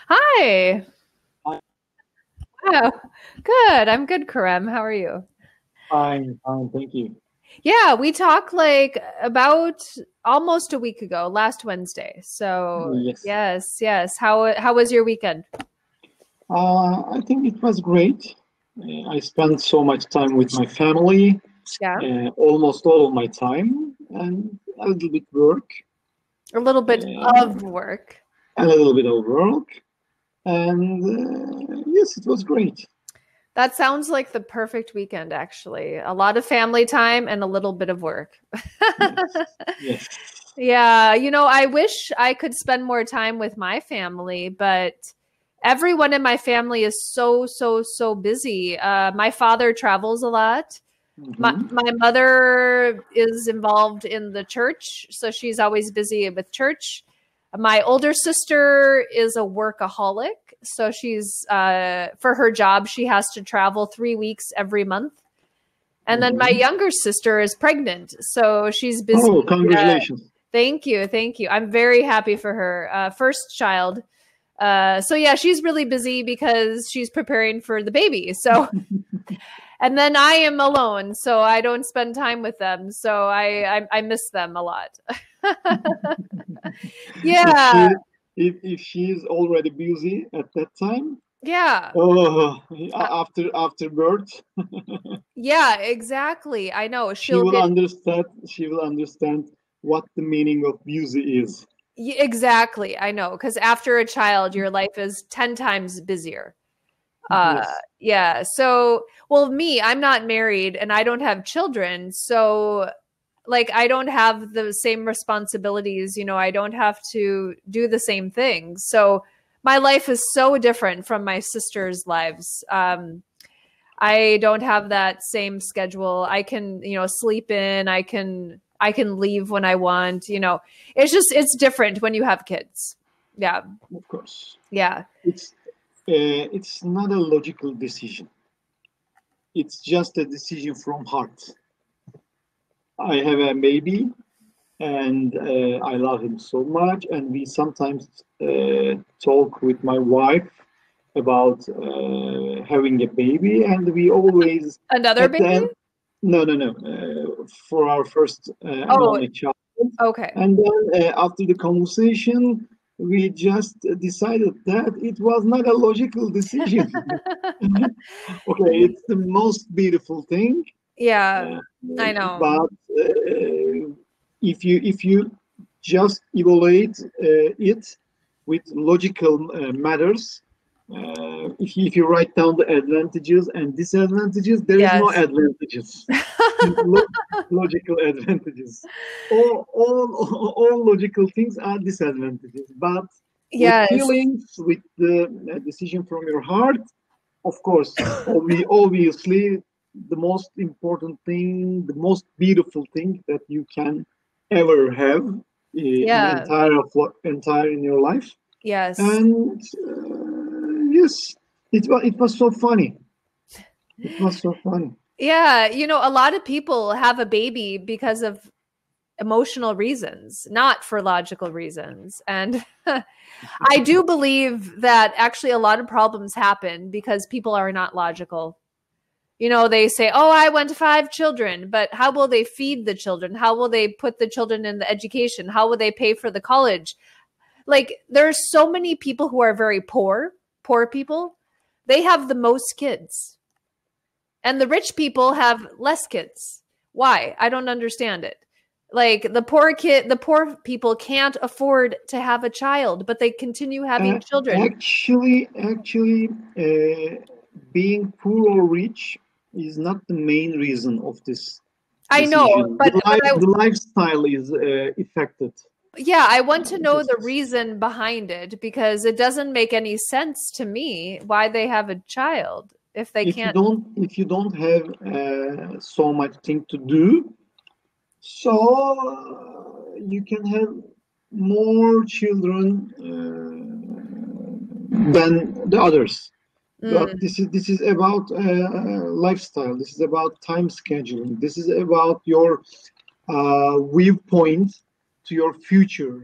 Hi. Hi. Wow. Good. I'm good, Kerem. How are you? Fine, fine, thank you. Yeah, we talked like about almost a week ago, last Wednesday. So Yes. yes. How was your weekend? I think it was great. I spent so much time with my family, Yeah. almost all of my time, and a little bit work, A little bit uh, of work. a little bit of work, and yes, it was great. That sounds like the perfect weekend, actually. A lot of family time and a little bit of work. Yes, yes. Yeah, I wish I could spend more time with my family, but everyone in my family is so busy. My father travels a lot. My Mhm. my mother is involved in the church, so she's always busy with church. My older sister is a workaholic, so she's for her job she has to travel 3 weeks every month. And then my Mhm. younger sister is pregnant, so she's busy. Oh, uh, congratulations! Thank you. Thank you. I'm very happy for her. First child. So yeah, she's really busy because she's preparing for the baby. So, and then I am alone, so I don't spend time with them. So I miss them a lot. If Yeah. she if she is already busy at that time, Yeah. oh, Uh, after birth. yeah, exactly. I know. she She'll will get understand she will understand what the meaning of busy is. exactly. I know. Because after a child, your life is 10 times busier. Uh, Yes, yeah. So, well, me, I'm not married and I don't have children. So, like, I don't have the same responsibilities. I don't have to do the same things. So, my life is so different from my sister's lives. I don't have that same schedule. I can, sleep in. I can leave when I want. It's different when you have kids. Yeah. of course. Yeah. It's it's not a logical decision. It's just a decision from heart. I have a baby, and I love him so much. And we sometimes talk with my wife about having a baby, and we always Another at the baby? end. No, no, no. For our first and Oh, only child. okay. And then after the conversation, we just decided that it was not a logical decision. Okay, it's the most beautiful thing, Yeah, uh, I know. but if you just evaluate it with logical matters, if you write down the advantages and disadvantages, there is no Yes. advantages. Logical advantages. All logical things are disadvantages. But with Yes. feelings, with the decision from your heart, of course, obviously, the most important thing, the most beautiful thing that you can ever have in Yeah. entire in your life. Yes. And yes, it was so funny. It was so funny. Yeah, a lot of people have a baby because of emotional reasons, not for logical reasons. And I do believe that actually a lot of problems happen because people are not logical. They say, "Oh, I want 5 children," but how will they feed the children? How will they put the children in the education? How will they pay for the college? Like, there's so many people who are very poor people. They have the most kids, and the rich people have less kids. Why? I don't understand it. Like, the poor people can't afford to have a child, but they continue having Uh, children. actually, being poor or rich is not the main reason of this I know, decision. but The lifestyle is affected. yeah, I want to know the Just reason behind it because it doesn't make any sense to me why they have a child if they can't. if you don't have so much thing to do, so you can have more children than the others. But Mm, this is about lifestyle. This is about time scheduling. This is about your viewpoint to your future,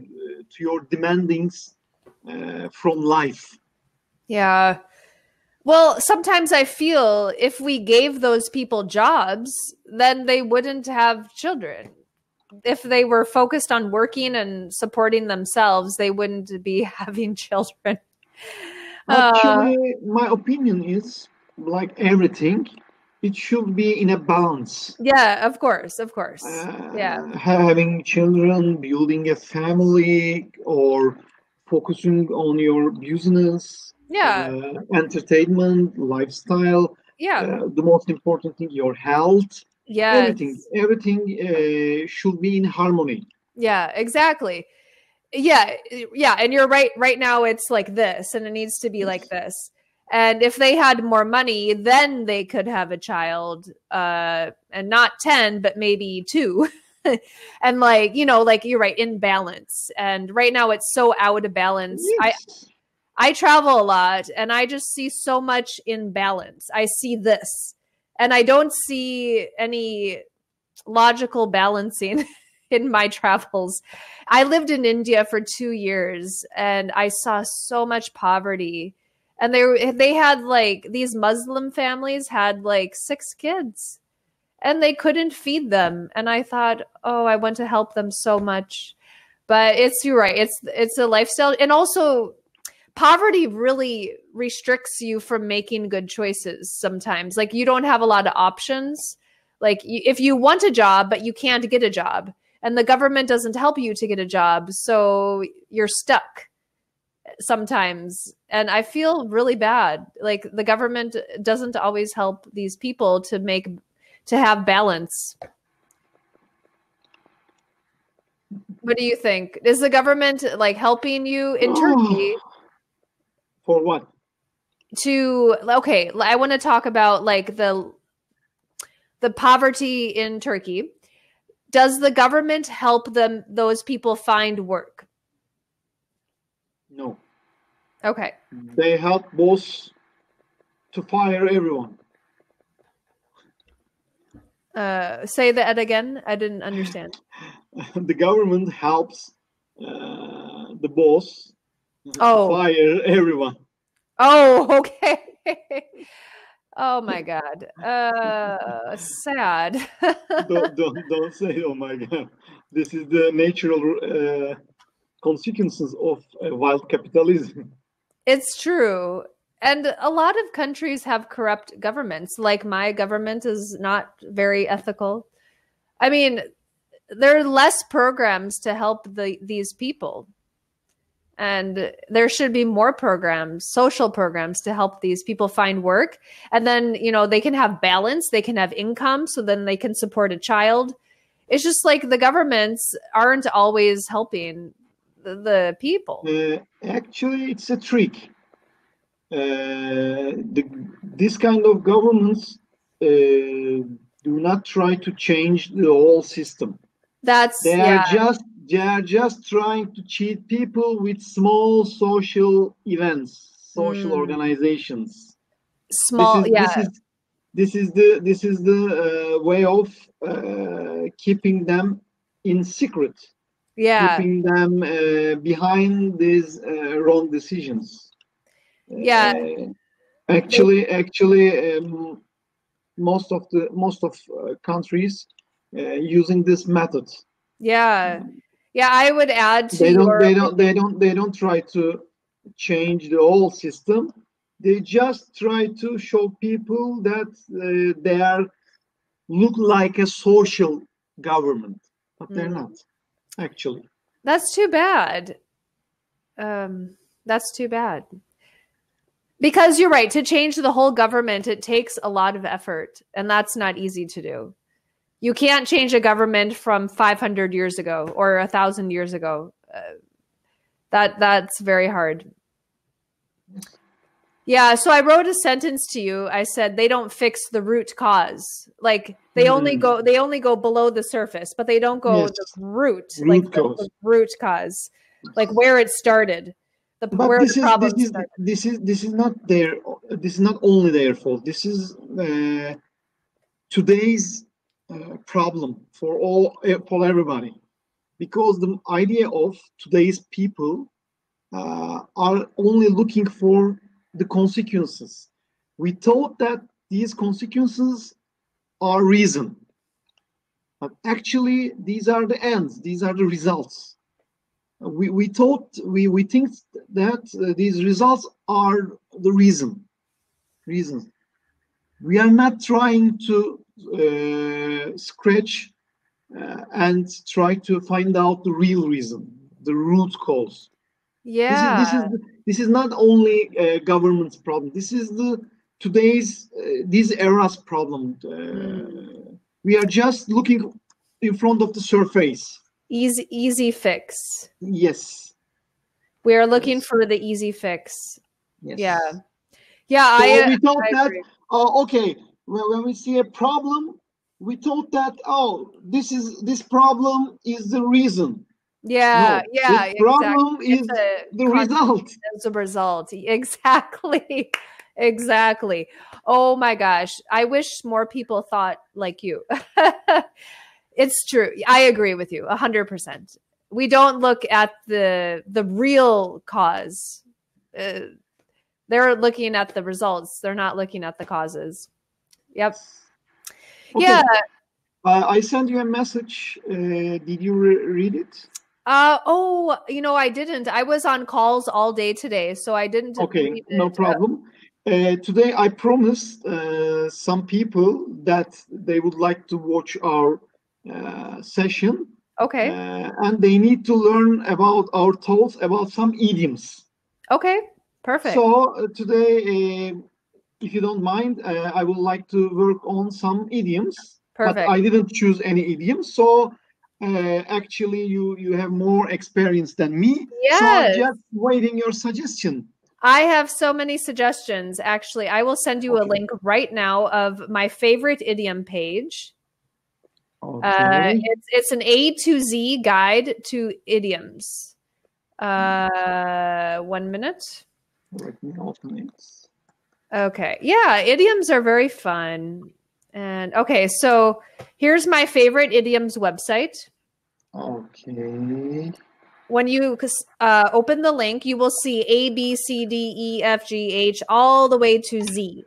to your demandings from life. Yeah. Well, sometimes I feel if we gave those people jobs, then they wouldn't have children. If they were focused on working and supporting themselves, they wouldn't be having children. Actually, my opinion is like everything, it should be in a balance. Yeah, of course. Yeah. Having children, building a family, or focusing on your business, Yeah. entertainment, lifestyle. Yeah. The most important thing, your health. Yes. Everything should be in harmony. Yeah, exactly. Yeah. And you're right. Right now it's like this, and it needs to be like this. And if they had more money, then they could have a child, and not 10, but maybe 2. And like, like you're right, in balance. And right now it's so out of balance. Yes. I travel a lot, and I just see so much imbalance. I see this, and I don't see any logical balancing in my travels. I lived in India for 2 years, and I saw so much poverty. And they had like, these Muslim families had like 6 kids, and they couldn't feed them. And I thought, oh, I want to help them so much. But you're right. It's a lifestyle. And also poverty really restricts you from making good choices sometimes. Like you don't have a lot of options. Like if you want a job, but you can't get a job, and the government doesn't help you to get a job, so you're stuck sometimes. And I feel really bad. Like the government doesn't always help these people to have balance. What do you think? Is the government like helping you in Turkey? For what? Okay, I want to talk about like the poverty in Turkey. Does the government help those people find work? No. Okay. They help boss to fire everyone. Say that again. I didn't understand. The government helps the boss to fire everyone. Oh, okay. Oh my God. Sad. Don't say, oh my God. This is the natural consequences of wild capitalism. It's true. And a lot of countries have corrupt governments. Like my government is not very ethical. I mean, there are less programs to help these people. And there should be more programs, social programs, to help these people find work. And then, they can have balance, they can have income, so then they can support a child. It's just like the governments aren't always helping the people. Actually, it's a trick. This kind of governments do not try to change the whole system. They are just trying to cheat people with small social events, social organizations. This is the way of keeping them in secret. Yeah. Keeping them behind these wrong decisions. Yeah. Actually, most of countries using this method. Yeah. Yeah, I would add to they don't try to change the whole system. They just try to show people that they look like a social government, but they're not actually. That's too bad. That's too bad. Because you're right, to change the whole government, it takes a lot of effort, and that's not easy to do. You can't change a government from 500 years ago or 1,000 years ago. That's very hard. Yeah, so I wrote a sentence to you. I said they don't fix the root cause. Like they only go below the surface, but they don't go the root cause, like where it started. This is not only their fault. This is today's problem for everybody, because the idea of today's people are only looking for the consequences. We thought that these consequences are reason, but actually these are the ends, these are the results. We think that these results are the reasons. We are not trying to scratch and try to find out the real reason, the root cause. Yeah. This is not only a government's problem. This is this era's problem. We are just looking in front of the surface. Easy fix. Yes. We are looking for the easy fix. Yes. Yeah. So we thought that, agree. Okay, well, when we see a problem, we thought that, this problem is the reason. Yeah, No, yeah. the problem is the result. It's a result. Exactly. Exactly. Oh my gosh. I wish more people thought like you. It's true. I agree with you 100%. We don't look at the real cause. They're looking at the results. They're not looking at the causes. Yep. Okay. Yeah. I sent you a message. Did you read it? I didn't. I was on calls all day today, so I didn't. Okay, no problem. Today I promised some people that they would like to watch our session. Okay. And they need to learn about our thoughts about some idioms. Okay, perfect. So today, if you don't mind, I would like to work on some idioms. Perfect. But I didn't choose any idioms. So actually, you have more experience than me. Yes. So I'm just waiting your suggestion. I have so many suggestions. Actually, I will send you a link right now of my favorite idiom page. Okay. It's an A to Z guide to idioms. 1 minute. Let me open it. Okay. Yeah, idioms are very fun. And okay, so here's my favorite idioms website. Okay. When you open the link, you will see A, B, C, D, E, F, G, H, all the way to Z.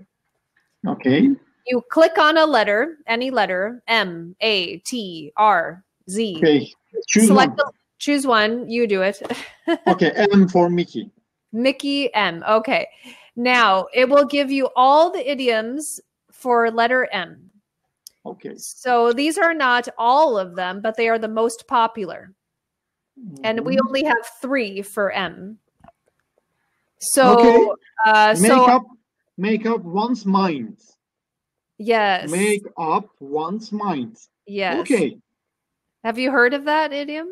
Okay. You click on a letter, any letter, M, A, T, R, Z. Okay. Choose one. You do it. Okay. M for Mickey. Mickey M. Okay. Now it will give you all the idioms for letter M. Okay. So these are not all of them, but they are the most popular. And we only have 3 for M. So, okay. Make up one's mind. Yes. Make up one's mind. Yes. Okay. Have you heard of that idiom?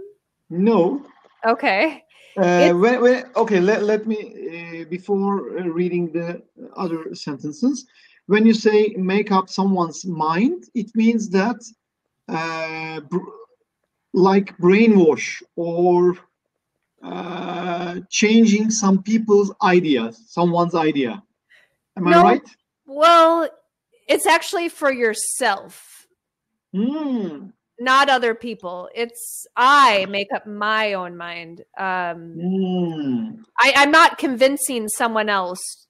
No. Okay. Let me, before reading the other sentences, when you say make up someone's mind, it means that like brainwash or changing some people's ideas, someone's idea. Am I right? Well, it's actually for yourself, not other people. I make up my own mind. I'm not convincing someone else.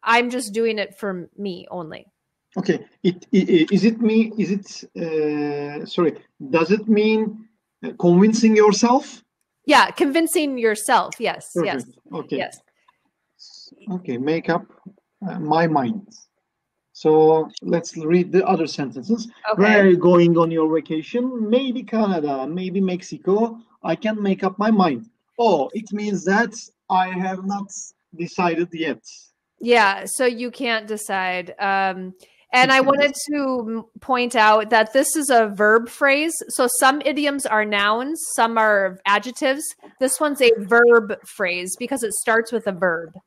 I'm just doing it for me only. Okay. Does it mean convincing yourself? Yeah, convincing yourself. Yes. Perfect. Yes. Okay. Yes. Okay, make up my mind. So let's read the other sentences. Okay. Where are you going on your vacation? Maybe Canada, maybe Mexico. I can make up my mind. Oh, it means that I have not decided yet. Yeah, so you can't decide. And I wanted to point out that this is a verb phrase. So some idioms are nouns, some are adjectives. This one's a verb phrase because it starts with a verb.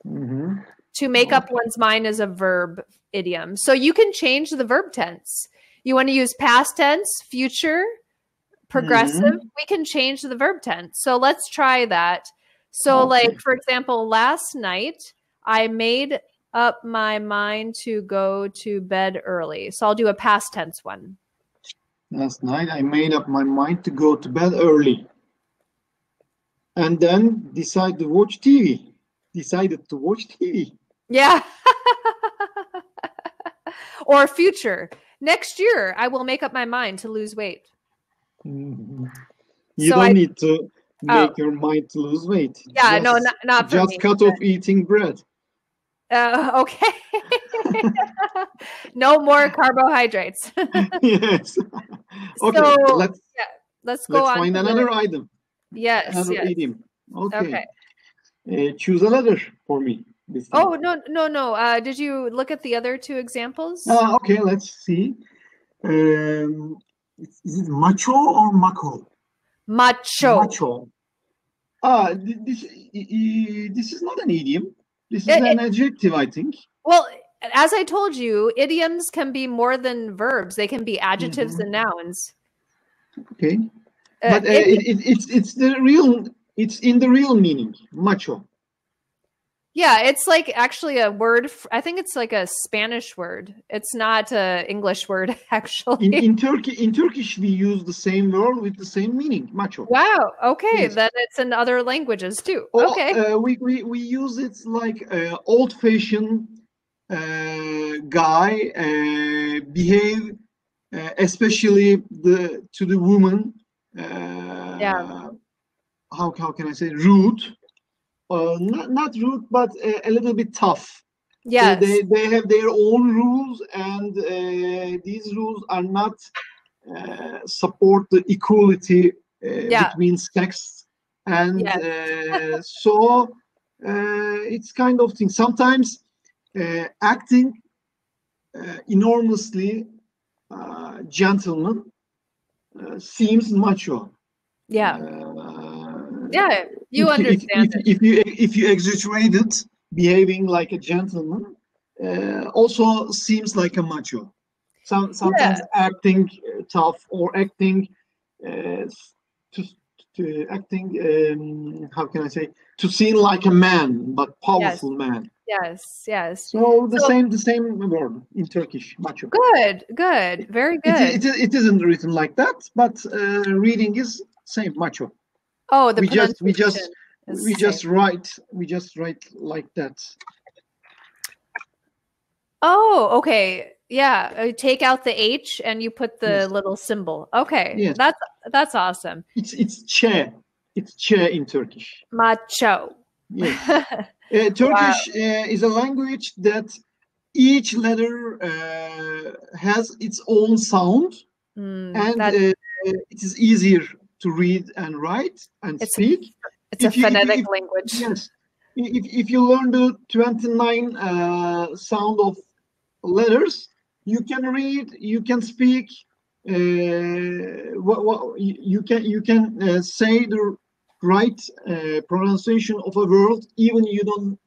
Mm-hmm. To make up one's mind is a verb idiom. So you can change the verb tense. You want to use past tense, future, progressive. We can change the verb tense. So let's try that. So like, for example, last night, I made up my mind to go to bed early. So I'll do a past tense one. Last night, I made up my mind to go to bed early. And then decided to watch TV. Yeah. Or future. Next year, I will make up my mind to lose weight. You don't need to make your mind to lose weight. Yeah, no, not for me. Just cut off eating bread. Okay. No more carbohydrates. Yes. Okay. So, let's go on. Let's find another item. Yes. Another idiom. Okay. Okay. Choose a letter for me. Oh, no. Did you look at the other two examples? Okay, let's see. Is it macho or mako? Macho. Macho. This is not an idiom. This is an adjective, I think. Well, as I told you, idioms can be more than verbs. They can be adjectives and nouns. Okay. But it's in the real meaning, macho. Yeah, it's like actually a word. I think it's like a Spanish word. It's not an English word, actually. In Turkish, we use the same word with the same meaning, macho. Wow. Okay, yes. Then it's in other languages too. Okay. We use it like old-fashioned guy behave, especially to the woman. How can I say rude? Not rude, but a little bit tough. Yes. They have their own rules, and these rules are not support the equality between sex, and so it's kind of thing. Sometimes acting enormously gentleman seems macho. Yeah. You understand if you exaggerate it, behaving like a gentleman also seems like a macho. Sometimes acting tough or acting how can I say, to seem like a man, but powerful man. Yes. So the same word in Turkish, macho. Good, very good. It isn't written like that, but reading is same, macho. Oh, we just write like that. Oh, okay. Yeah, take out the H and you put the little symbol. Okay, yes. That's awesome. It's che. It's che in Turkish. Macho. Yes. Turkish is a language that each letter has its own sound, and it is easier to read and write and speak. It's a phonetic language. Yes. If you learn the 29 sound of letters, you can read, you can speak, you can say the right pronunciation of a word, even you don't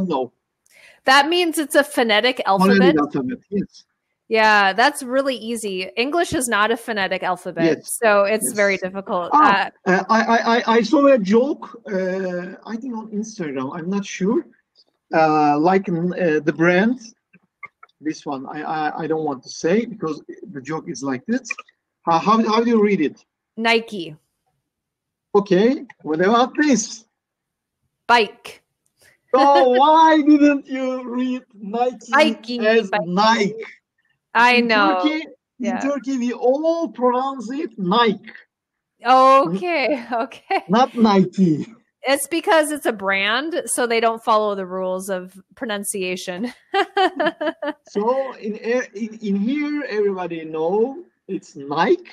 know. That means it's a phonetic alphabet. Phonetic alphabet, yes. Yeah, that's really easy. English is not a phonetic alphabet, so it's very difficult. I saw a joke, I think on Instagram, I'm not sure, like the brand, this one, I don't want to say because the joke is like this. How do you read it? Nike. Okay, what about this? Bike. So why didn't you read Nike as Nike? I know. In Turkey, we all pronounce it Nike. Okay. Not Nike. It's because it's a brand, so they don't follow the rules of pronunciation. So in here, everybody know it's Nike.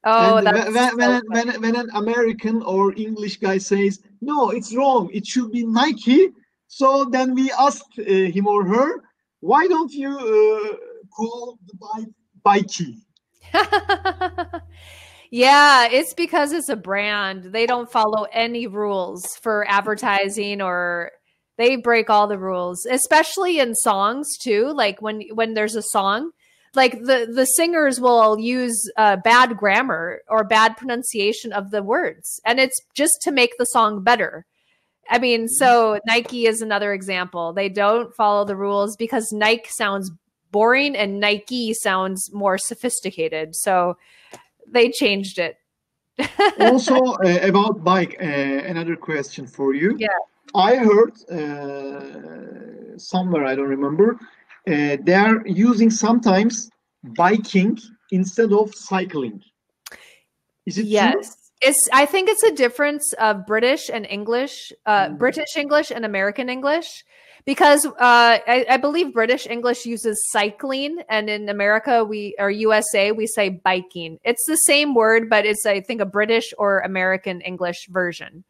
Oh, and that's when an American or English guy says, no, it's wrong, it should be Nike. So then we asked him or her, why don't you call the bike Bikey? Yeah, it's because it's a brand. They don't follow any rules for advertising, or they break all the rules, especially in songs too. Like when there's a song, like the singers will use bad grammar or bad pronunciation of the words, and it's just to make the song better. I mean, so Nike is another example. They don't follow the rules because Nike sounds boring and Nike sounds more sophisticated. So they changed it. Also about bike, another question for you. Yeah. I heard somewhere, I don't remember. They are using sometimes biking instead of cycling. Is it true? I think it's a difference of British and English, British English and American English, because I believe British English uses cycling, and in America or USA we say biking. It's the same word, but it's, I think, a British or American English version.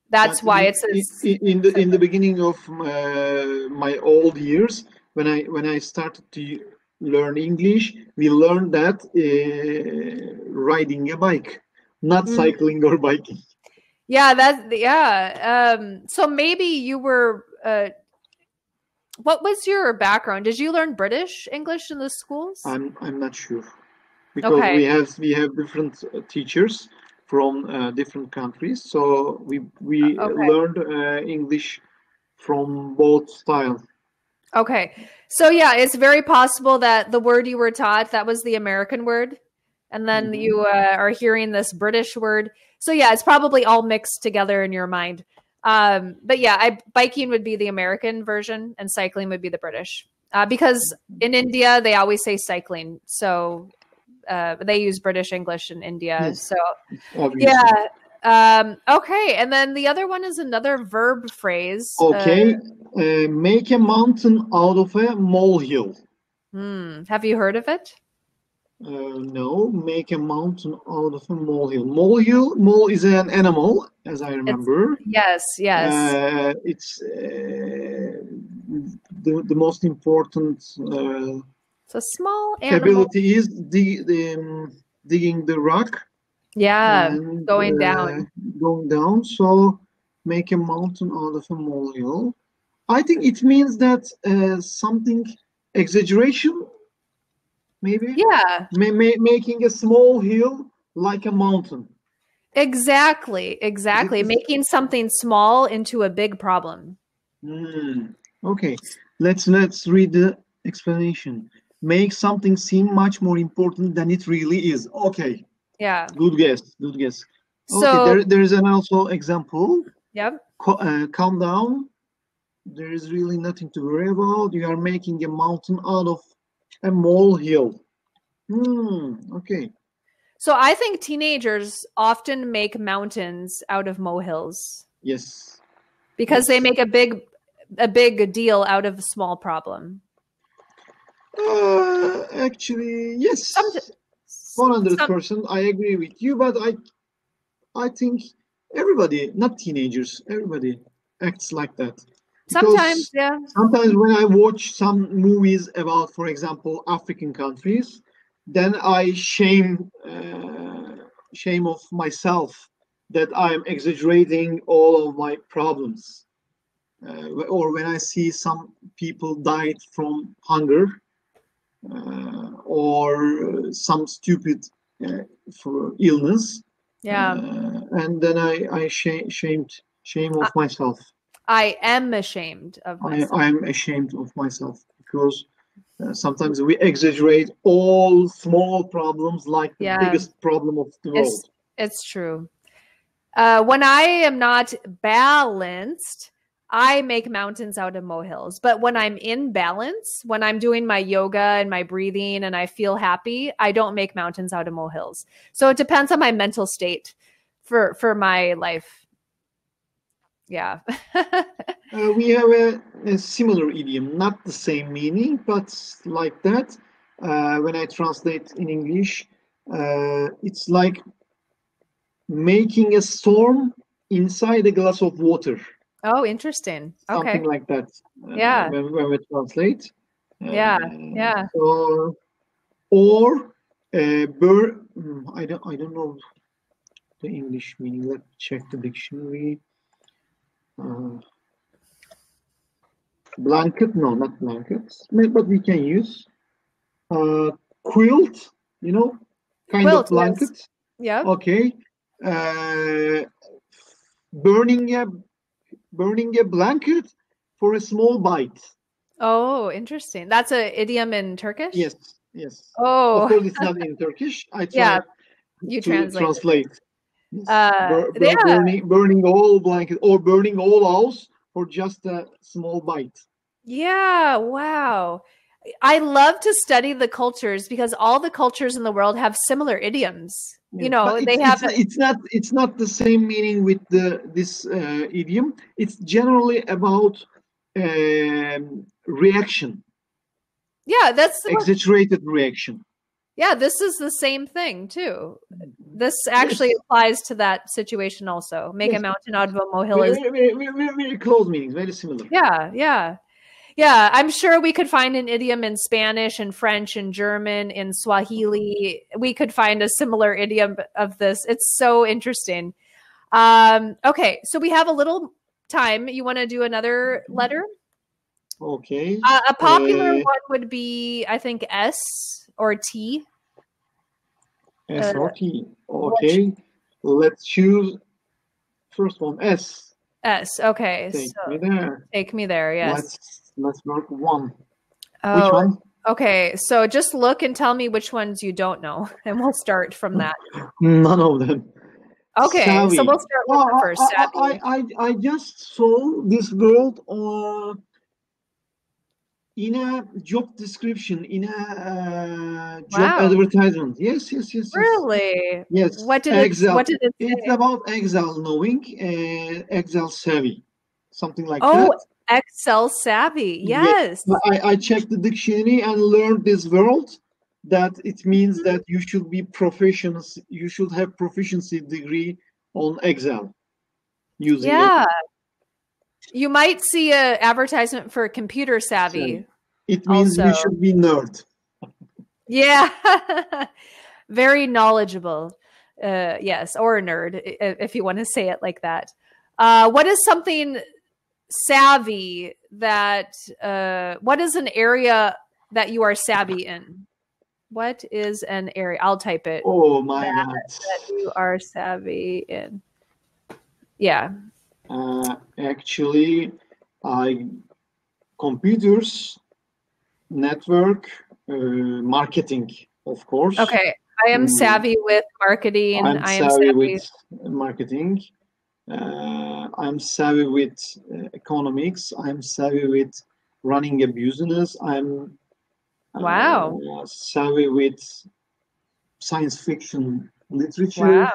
That's why it's in the beginning of my old years, when I started to learn English, we learned that riding a bike, not cycling or biking. So maybe you were. What was your background? Did you learn British English in the schools? I'm not sure, because we have different teachers from different countries, so we learned English from both styles. Okay, so it's very possible that the word you were taught, that was the American word, and then you are hearing this British word. So it's probably all mixed together in your mind. But biking would be the American version and cycling would be the British. Because in India, they always say cycling. So they use British English in India. Yes. So obviously. Okay. And then the other one is another verb phrase. Okay. Make a mountain out of a molehill. Have you heard of it? No, make a mountain out of a molehill. Mole is an animal, as I remember. Yes. It's the most important. It's a small animal. Ability is digging the rock. And, going down. Going down. So make a mountain out of a molehill. I think it means that something exaggeration. Maybe making a small hill like a mountain. Exactly. Making something small into a big problem. Okay, let's read the explanation. Make something seem much more important than it really is. Okay. Good guess. So okay, there is an also example. Calm down. There is really nothing to worry about. You are making a mountain out of a molehill. Okay. So I think teenagers often make mountains out of molehills. Yes. Because they make a big deal out of a small problem. Actually, yes. 100%. I agree with you, but I think everybody, not teenagers, everybody acts like that. Sometimes when I watch some movies about, for example, African countries, then I shame of myself that I'm exaggerating all of my problems. Or when I see some people died from hunger or some stupid for illness, and then I shame of myself. I am ashamed of myself. I am ashamed of myself because sometimes we exaggerate all small problems like the biggest problem of the world. It's true. When I am not balanced, I make mountains out of molehills. But when I'm in balance, when I'm doing my yoga and my breathing and I feel happy, I don't make mountains out of molehills. So it depends on my mental state for my life. Yeah. We have a similar idiom, not the same meaning, but like that. When I translate in English, it's like making a storm inside a glass of water. Oh, interesting. Okay. Something like that. When we translate. So, or I don't know the English meaning. Let's check the dictionary. Blanket, no, not blankets, but we can use quilt, kind of blanket. Yes. Yeah. Okay. Burning a blanket for a small bite. Oh, interesting. That's an idiom in Turkish? Yes. Oh. Of course, it's not in Turkish. I try you to translate. Yes. Burning all blanket or burning all house for just a small bite. Yeah, wow. I love to study the cultures because all the cultures in the world have similar idioms. You know, But they have it's not the same meaning with this idiom. It's generally about reaction, yeah, that's exaggerated reaction. yeah, this is the same thing too. This actually Yes. applies to that situation also. Make a Yes. mountain out of a molehill Very, is very close meanings, very similar. yeah. I'm sure we could find an idiom in Spanish and French and German, in Swahili. We could find a similar idiom of this. It's so interesting. Okay, so we have a little time. You want to do another letter? Okay. A popular one would be, I think, S or T. S or T. Okay. Let's choose first one, S. S. Okay. Take me there. Take me there. Yes. Let's work one. Oh, which one? Okay. So just look and tell me which ones you don't know, and we'll start from that. None of them. Okay. Savvy. So we'll start with the first. Savvy. I just saw this word in a job description, in a job advertisement. Yes. Really? Yes. What did Excel. What did it say? It's about Excel knowing, Excel savvy, something like that. Oh, Excel savvy. Yes. I checked the dictionary and learned this word, that it means that you should be proficient. You should have proficiency degree on Excel. Using Excel. You might see an advertisement for computer savvy. It means we should be nerd. Yeah. Very knowledgeable. Yes, or a nerd, if you want to say it like that. What is something savvy that, what is an area that you are savvy in? What is an area? I'll type it. Oh my God. That you are savvy in. Yeah. Actually, computers, network, marketing, of course. Okay. I am savvy with marketing. I am savvy with marketing. I'm savvy with economics. I'm savvy with running a business. I'm savvy with science fiction literature. Wow.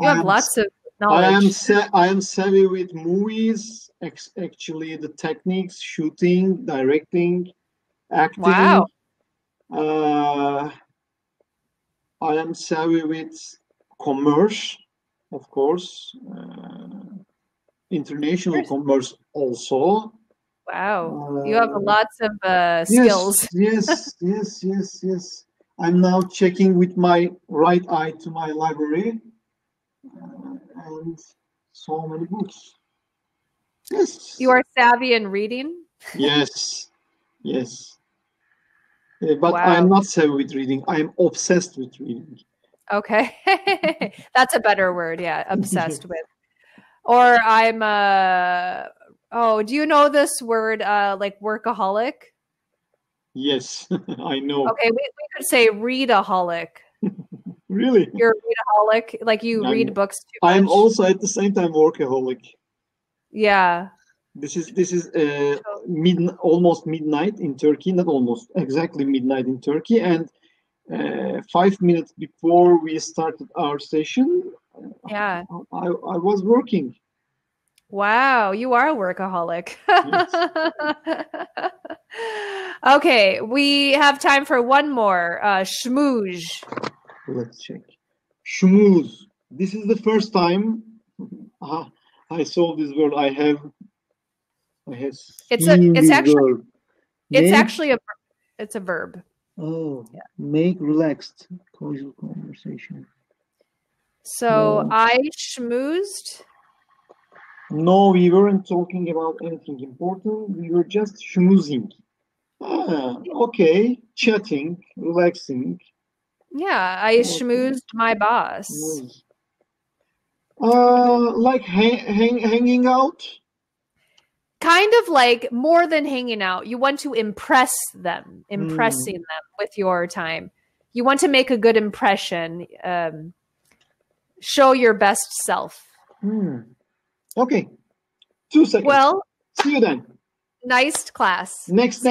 You have lots of knowledge. I am savvy with movies, actually the techniques, shooting, directing, acting. Wow. I am savvy with commerce, of course, international commerce also. Wow. You have lots of skills. Yes. I'm now checking with my right eye to my library. And so many books. Yes. You are savvy in reading? Yes. But I'm not savvy with reading. I'm obsessed with reading. Okay. That's a better word. Yeah. Obsessed with. Or I'm, do you know this word, like workaholic? Yes, I know. Okay. We could say readaholic. Really? You're a readaholic, like you read books too much. I'm also at the same time workaholic. Yeah. This is almost midnight in Turkey, not almost, exactly midnight in Turkey, and 5 minutes before we started our session, I was working. Wow, you are a workaholic. Yes. Okay, we have time for one more. Schmooze. Let's check. Schmooze. This is the first time I saw this word. I have it's a verb. Oh, yeah. Make relaxed casual conversation. So I schmoozed. No, we weren't talking about anything important. We were just schmoozing. Okay, chatting, relaxing. Yeah, I schmoozed my boss. Like hanging out? Kind of like more than hanging out. You want to impress them, impressing them with your time. You want to make a good impression. Show your best self. Okay. 2 seconds. Well, see you then. Nice class. Next